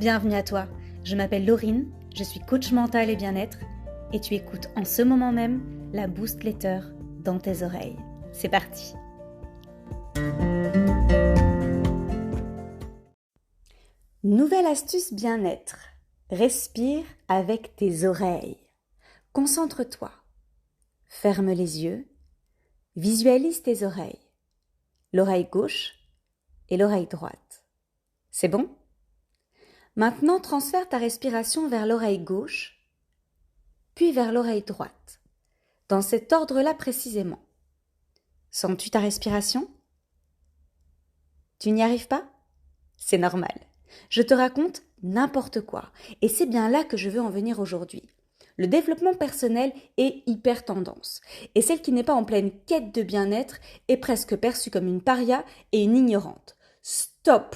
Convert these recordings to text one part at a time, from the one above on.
Bienvenue à toi, je m'appelle Laurine, je suis coach mental et bien-être et tu écoutes en ce moment même la Boost Letter dans tes oreilles. C'est parti. Nouvelle astuce bien-être. Respire avec tes oreilles. Concentre-toi. Ferme les yeux. Visualise tes oreilles. L'oreille gauche et l'oreille droite. C'est bon ? Maintenant, transfère ta respiration vers l'oreille gauche, puis vers l'oreille droite, dans cet ordre-là précisément. Sens-tu ta respiration ? Tu n'y arrives pas ? C'est normal. Je te raconte n'importe quoi, et c'est bien là que je veux en venir aujourd'hui. Le développement personnel est hyper tendance, et celle qui n'est pas en pleine quête de bien-être est presque perçue comme une paria et une ignorante. Stop !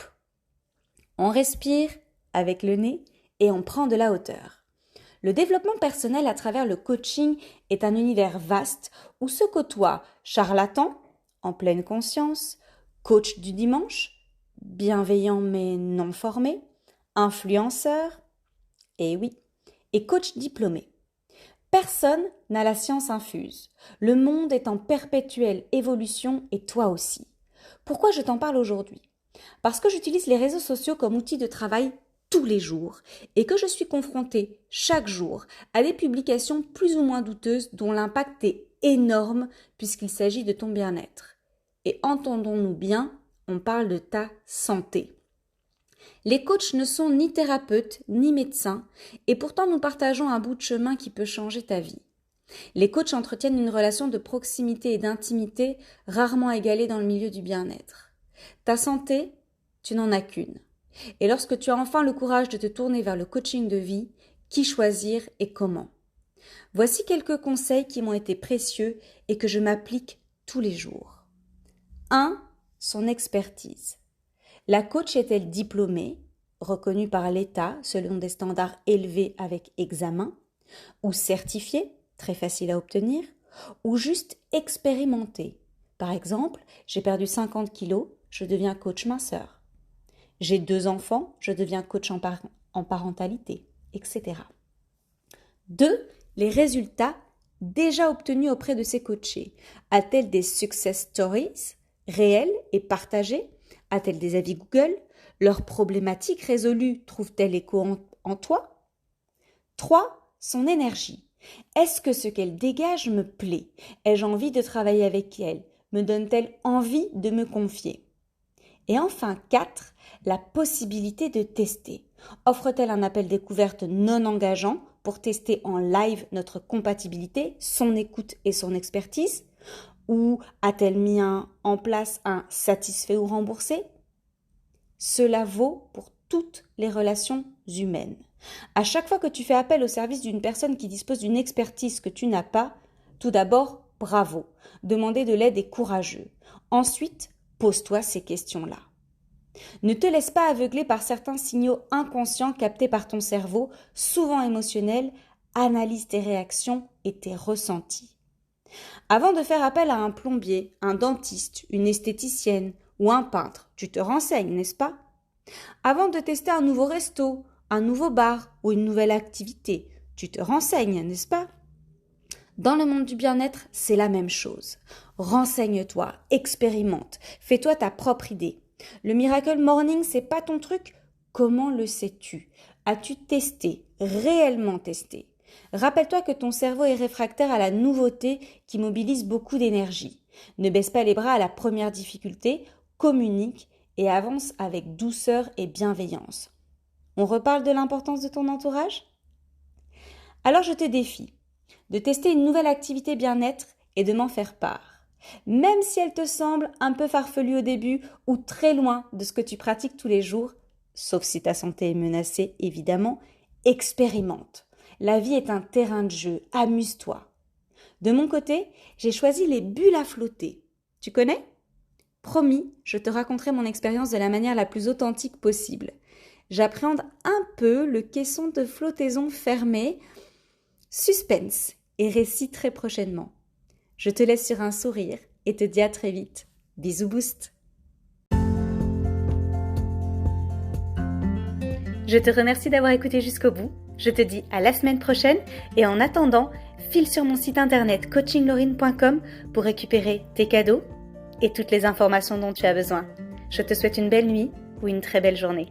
On respire avec le nez et on prend de la hauteur. Le développement personnel à travers le coaching est un univers vaste où se côtoient charlatans, en pleine conscience, coach du dimanche, bienveillant mais non formé, influenceur, et oui, et coach diplômé. Personne n'a la science infuse. Le monde est en perpétuelle évolution et toi aussi. Pourquoi je t'en parle aujourd'hui ? Parce que j'utilise les réseaux sociaux comme outil de travail tous les jours et que je suis confrontée chaque jour à des publications plus ou moins douteuses dont l'impact est énorme puisqu'il s'agit de ton bien-être. Et entendons-nous bien, on parle de ta santé. Les coachs ne sont ni thérapeutes ni médecins et pourtant nous partageons un bout de chemin qui peut changer ta vie. Les coachs entretiennent une relation de proximité et d'intimité rarement égalée dans le milieu du bien-être. Ta santé, tu n'en as qu'une. Et lorsque tu as enfin le courage de te tourner vers le coaching de vie, qui choisir et comment ? Voici quelques conseils qui m'ont été précieux et que je m'applique tous les jours. 1. Son expertise. La coach est-elle diplômée, reconnue par l'État selon des standards élevés avec examen, ou certifiée, très facile à obtenir, ou juste expérimentée ? Par exemple, j'ai perdu 50 kilos, je deviens coach minceur. J'ai 2 enfants, je deviens coach en parentalité, etc. 2. Les résultats déjà obtenus auprès de ces coachés. A-t-elle des success stories réelles et partagées ? A-t-elle des avis Google ? Leurs problématiques résolues trouvent-elles écho en toi ? 3. Son énergie. Est-ce que ce qu'elle dégage me plaît ? Ai-je envie de travailler avec elle ? Me donne-t-elle envie de me confier ? Et enfin 4, la possibilité de tester. Offre-t-elle un appel découverte non engageant pour tester en live notre compatibilité, son écoute et son expertise ? Ou a-t-elle mis en place un satisfait ou remboursé ? Cela vaut pour toutes les relations humaines. À chaque fois que tu fais appel au service d'une personne qui dispose d'une expertise que tu n'as pas, tout d'abord, bravo. Demander de l'aide est courageux. Ensuite, pose-toi ces questions-là. Ne te laisse pas aveugler par certains signaux inconscients captés par ton cerveau, souvent émotionnels, analyse tes réactions et tes ressentis. Avant de faire appel à un plombier, un dentiste, une esthéticienne ou un peintre, tu te renseignes, n'est-ce pas ? Avant de tester un nouveau resto, un nouveau bar ou une nouvelle activité, tu te renseignes, n'est-ce pas ? Dans le monde du bien-être, c'est la même chose. Renseigne-toi, expérimente, fais-toi ta propre idée. Le Miracle Morning, c'est pas ton truc ? Comment le sais-tu ? As-tu testé, réellement testé ? Rappelle-toi que ton cerveau est réfractaire à la nouveauté qui mobilise beaucoup d'énergie. Ne baisse pas les bras à la première difficulté, communique et avance avec douceur et bienveillance. On reparle de l'importance de ton entourage ? Alors je te défie de tester une nouvelle activité bien-être et de m'en faire part. Même si elle te semble un peu farfelue au début ou très loin de ce que tu pratiques tous les jours, sauf si ta santé est menacée évidemment, expérimente. La vie est un terrain de jeu, amuse-toi. De mon côté, j'ai choisi les bulles à flotter. Tu connais ? Promis, je te raconterai mon expérience de la manière la plus authentique possible. J'appréhende un peu le caisson de flottaison fermé. Suspense et récit très prochainement. Je te laisse sur un sourire et te dis à très vite. Bisous Boost. Je te remercie d'avoir écouté jusqu'au bout. Je te dis à la semaine prochaine et en attendant, file sur mon site internet coachinglorine.com pour récupérer tes cadeaux et toutes les informations dont tu as besoin. Je te souhaite une belle nuit ou une très belle journée.